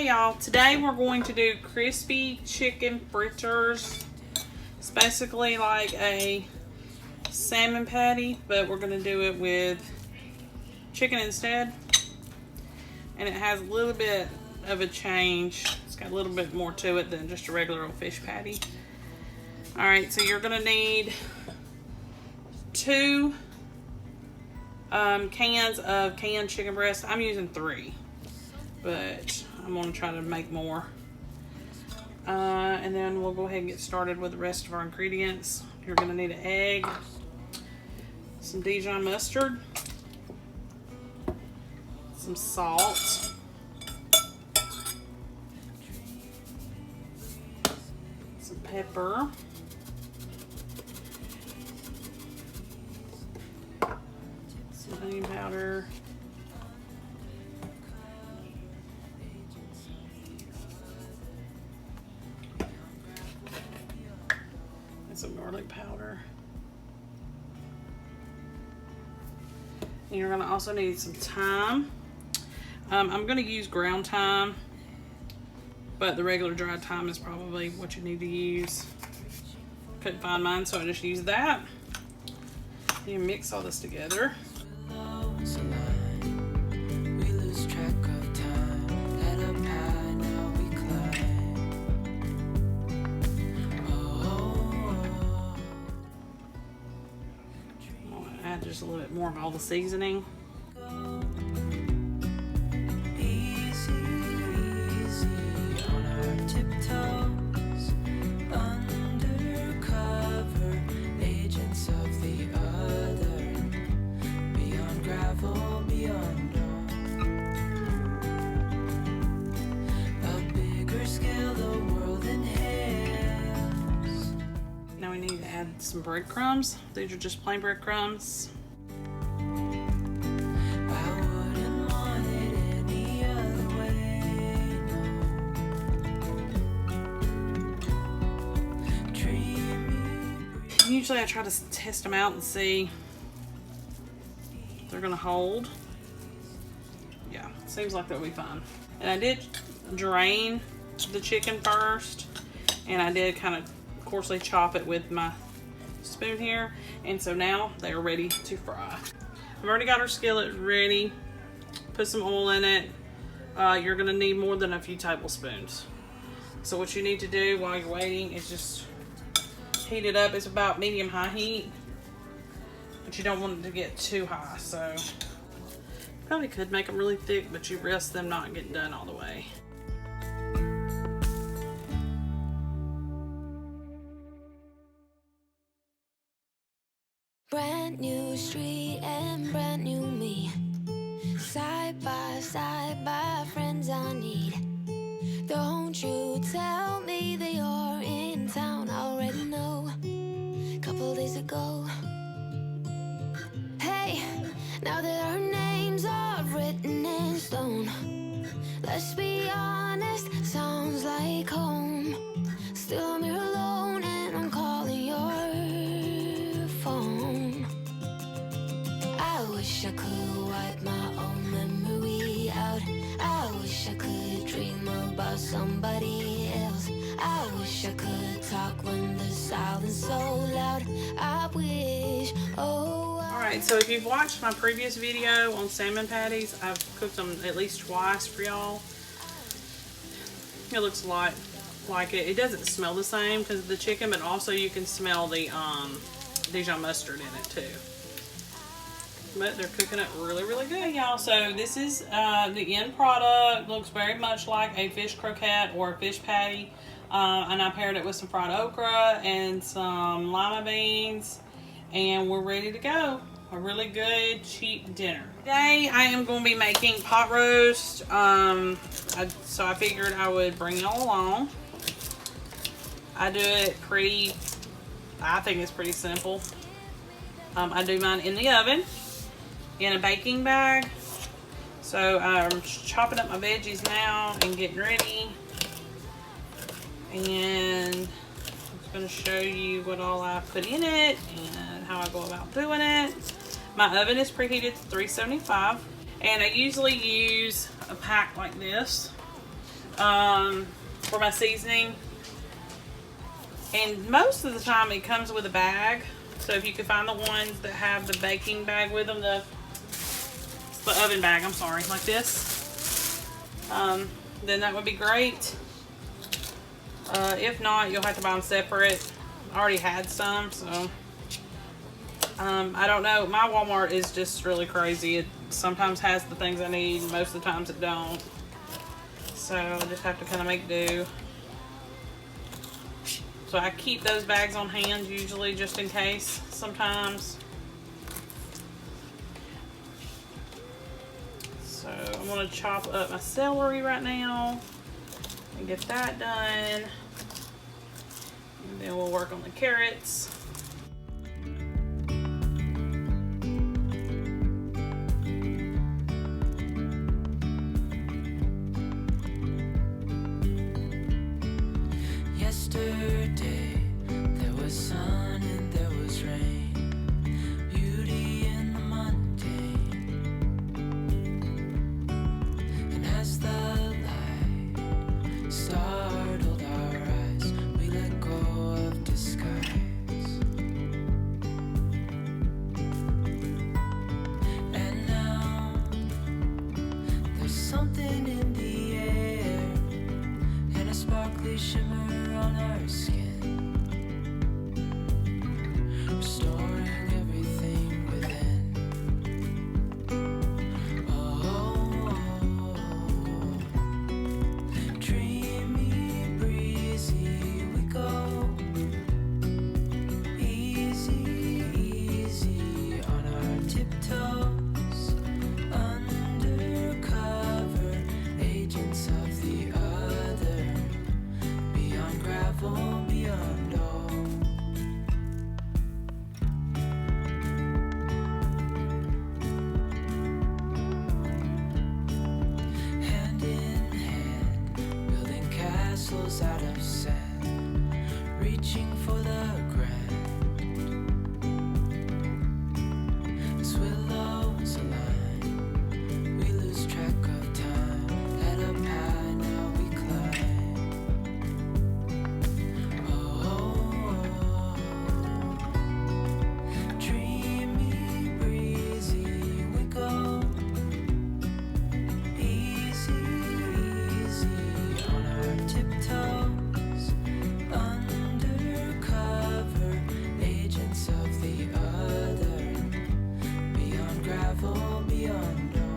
Hey y'all, today we're going to do crispy chicken fritters. It's basically like a salmon patty, but we're going to do it with chicken instead. And it has a little bit of a change. It's got a little bit more to it than just a regular old fish patty. Alright, so you're going to need 2 cans of canned chicken breast. I'm using 3, but I'm going to try to make more. And then we'll go ahead and get started with the rest of our ingredients. You're going to need an egg, some Dijon mustard, some salt, some pepper, some onion powder, and some garlic powder. And you're going to also need some thyme. I'm going to use ground thyme, but the regular dried thyme is probably what you need to use. Couldn't find mine, so I just used that. You mix all this together. Add just a little bit more of all the seasoning. Now we need to add some breadcrumbs. These are just plain breadcrumbs. Usually I try to test them out and see if they're gonna hold. Yeah, seems like they'll be fine. And I did drain the chicken first, and I did kind of coarsely chop it with my spoon here, and so now they are ready to fry. I've already got our skillet ready. Put some oil in it. You're gonna need more than a few tablespoons. So what you need to do while you're waiting is just heat it up. It's about medium-high heat, but you don't want it to get too high. So probably could make them really thick, but you risk them not getting done all the way. Brand new street and brand new me. Side by friends I need. Don't you tell me that you're in town, I already know. Couple days ago. Hey, now that our names are written in stone, let's be honest, sounds like home. Still I'm here alone and I'm calling your phone. I wish I could wipe my own memory out. I wish I could dream about somebody else. I wish I could talk when the silence so loud. I wish, oh. Alright, so if you've watched my previous video on salmon patties, I've cooked them at least twice for y'all. It looks a lot like it. It doesn't smell the same because of the chicken, but also you can smell the Dijon mustard in it too. But they're cooking it really, really good, y'all. So this is the end product. Looks very much like a fish croquette or a fish patty. And I paired it with some fried okra and some lima beans. And we're ready to go. A really good, cheap dinner. Today I am going to be making pot roast. So I figured I would bring y'all along. I do it I think it's pretty simple. I do mine in the oven, in a baking bag. So I'm chopping up my veggies now and getting ready. And I'm just going to show you what all I put in it and how I go about doing it. My oven is preheated to 375, and I usually use a pack like this. for my seasoning. And most of the time it comes with a bag. So if you can find the ones that have the baking bag with them, the oven bag, I'm sorry, like this, then that would be great. If not, you'll have to buy them separate. I already had some, so I don't know. My Walmart is just really crazy. It sometimes has the things I need, most of the times it don't. So I just have to kind of make do. So I keep those bags on hand usually just in case sometimes. So I'm going to chop up my celery right now and get that done. And then we'll work on the carrots. Yesterday, there was sun and there was rain, beauty in the mundane. And as the light startled our eyes, we let go of disguise. And now, there's something in the air and a sparkly shimmer on our skin, restoring everything within. Oh, dreamy, breezy we go, easy, easy on our tiptoes, undercover agents of the other. Beyond gravel, beyond all. Hand in hand, building castles out of sand, reaching for the grand. As willows align, we lose track of time. Head up high, now we climb. Dreamy, breezy we go, easy, easy on our tiptoes, undercover agents of the other, beyond gravel, beyond all.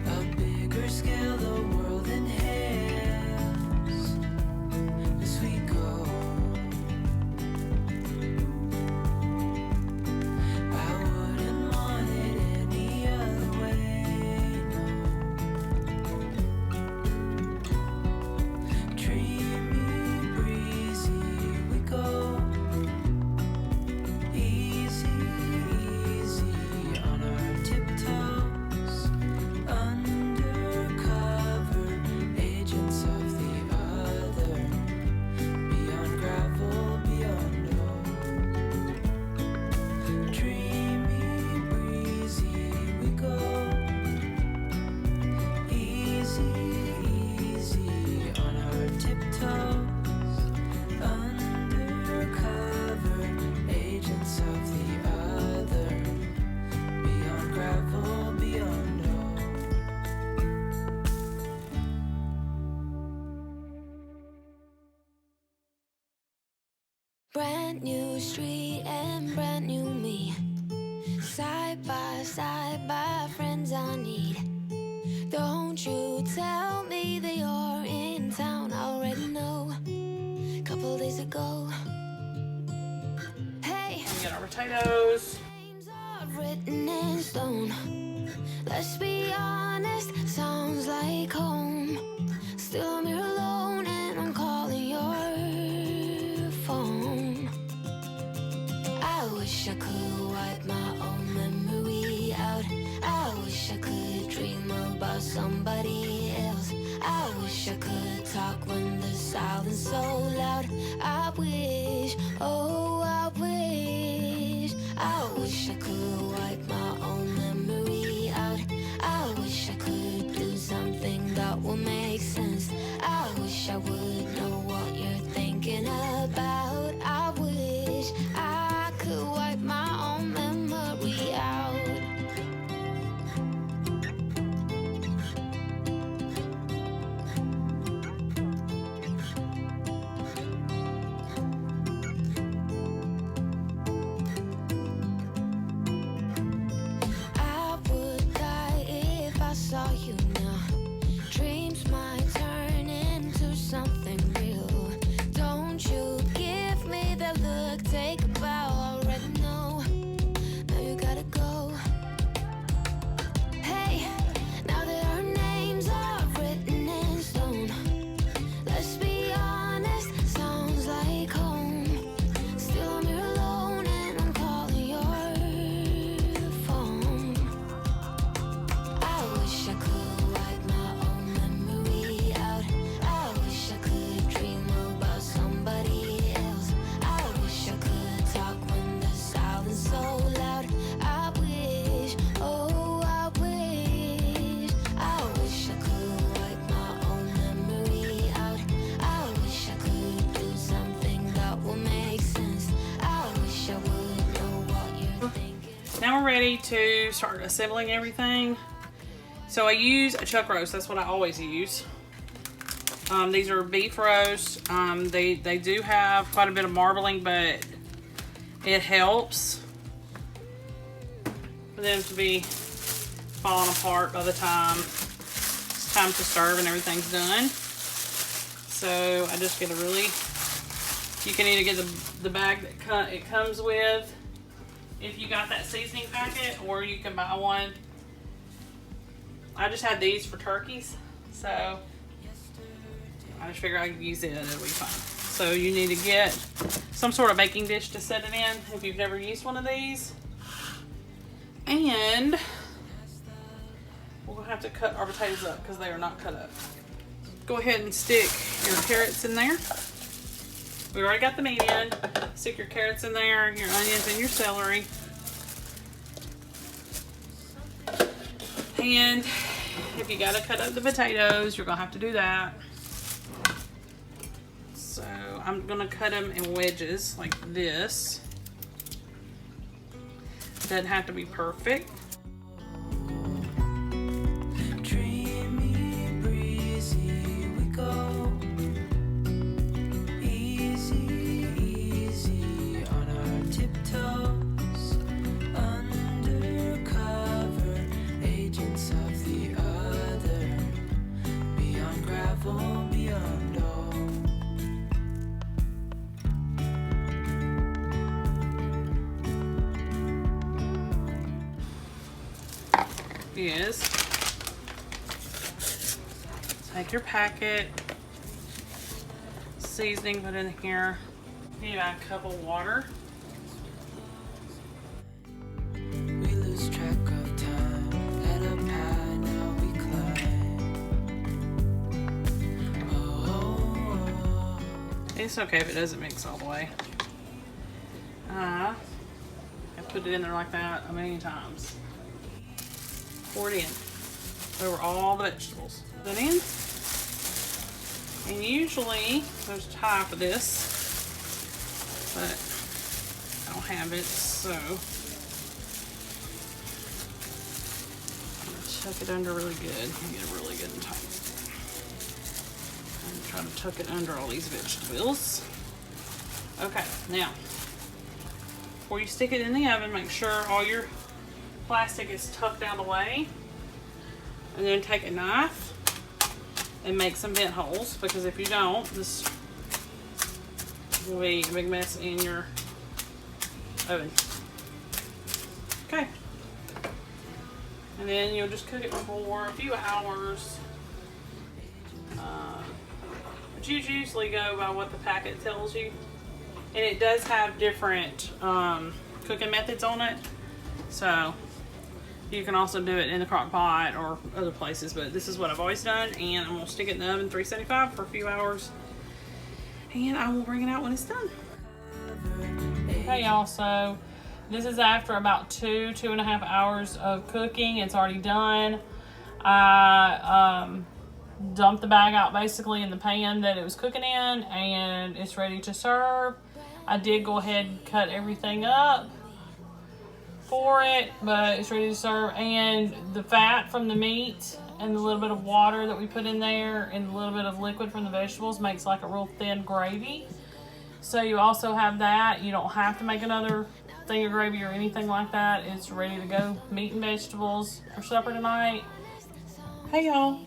A bigger scale, the world inhales as we go. I wouldn't want it any other way, no. Dreamy, breezy we go, easy, easy on our tiptoes, undercover agents of the other, beyond gravel, beyond all. Dreamy, breezy we go, easy, easy on our tiptoes, undercover agents of the other, beyond gravel, beyond all. Brand new street and brand new me, side by friends I need. Don't you tell me that you're in town, I already know. Couple days ago, hey, Get our potatoes. names are written in stone. Let's be honest, sounds like home. Still I'm here alone and I'm calling your phone. I wish I could wipe my own memory out. I wish I could dream about somebody else. I wish I could talk when the silence so loud. I wish, oh I wish, I wish I could wipe my own memory out. I wish I could do about. I wish I could wipe my own memory out. I would die if I saw you now. Dreams might turn into something real. Don't you give me that look, take a bow. Already know, now you gotta go. Hey, now that our names are written in stone, let's be honest, sounds like home. Still I'm here alone and I'm calling your phone. I wish I could wipe my own memory out. I wish I could dream about somebody else. I wish I could talk when the silence so loud. I wish, oh I wish I could wipe my own memory out. I wish I could do something that will make sense. I wish I would know what you're thinking. Now we're ready to start assembling everything. So I use a chuck roast. That's what I always use. These are beef roast. They do have quite a bit of marbling, but it helps for them to be falling apart by the time it's time to serve and everything's done. So I just get a really, you can either get the bag that it comes with if you got that seasoning packet, or you can buy one. I just had these for turkeys, so I just figured I could use it and it'll be fine. So you need to get some sort of baking dish to set it in if you've never used one of these. And we're gonna have to cut our potatoes up because they are not cut up. Go ahead and stick your carrots in there. We already got the meat in. Stick your carrots in there, your onions and your celery. And if you gotta cut up the potatoes, you're gonna have to do that. So I'm gonna cut them in wedges like this. Doesn't have to be perfect. Dreamy, breezy, we go. Easy, easy on our tiptoes. Undercover agents of the other. Beyond gravel, beyond all. Is take your packet, seasoning, put in here. You need about a cup of water. We lose track of time. Head up high, now we climb. Oh. It's okay if it doesn't mix all the way. I put it in there like that a million times. Pour it in over all the vegetables. Put that in. And usually there's a tie for this, but I don't have it, so I'm gonna tuck it under really good and get it really good and tight. And try to tuck it under all these vegetables. Okay, now before you stick it in the oven, make sure all your plastic is tucked out of the way, and then take a knife and make some vent holes, because if you don't, this will be a big mess in your oven. Okay, and then you'll just cook it for a few hours, but you usually go by what the packet tells you, and it does have different cooking methods on it, so you can also do it in the crock pot or other places, but this is what I've always done, and I'm gonna stick it in the oven 375 for a few hours, and I will bring it out when it's done. Hey y'all, so this is after about 2.5 hours of cooking. It's already done. I dumped the bag out basically in the pan that it was cooking in, and it's ready to serve. I did go ahead and cut everything up for it, but it's ready to serve. And the fat from the meat and the little bit of water that we put in there and a little bit of liquid from the vegetables makes like a real thin gravy. So you also have that. You don't have to make another thing of gravy or anything like that. It's ready to go. Meat and vegetables for supper tonight. Hey y'all,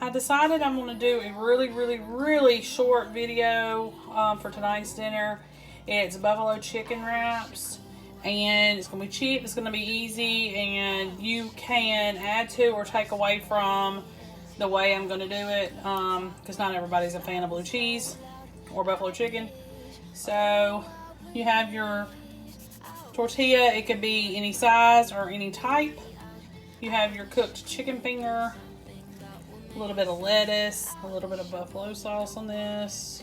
I decided I'm going to do a really short video for tonight's dinner. It's buffalo chicken wraps, and it's going to be cheap, it's going to be easy, and you can add to or take away from the way I'm going to do it, because not everybody's a fan of blue cheese or buffalo chicken. So you have your tortilla. It could be any size or any type. You have your cooked chicken finger, a little bit of lettuce, a little bit of buffalo sauce on this,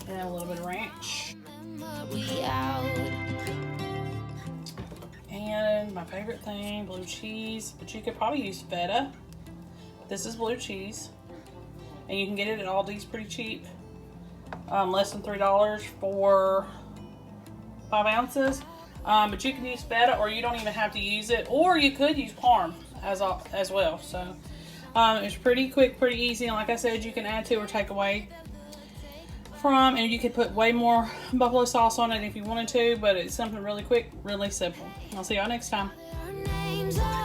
and a little bit of ranch. And my favorite thing, blue cheese, but you could probably use feta. This is blue cheese, and you can get it at Aldi's pretty cheap, less than $3 for 5 ounces. But you can use feta, or you don't even have to use it, or you could use parm as well. So it's pretty quick, pretty easy, and like I said, you can add to or take away from, and you could put way more buffalo sauce on it if you wanted to, but it's something really quick, really simple. I'll see y'all next time. Our names are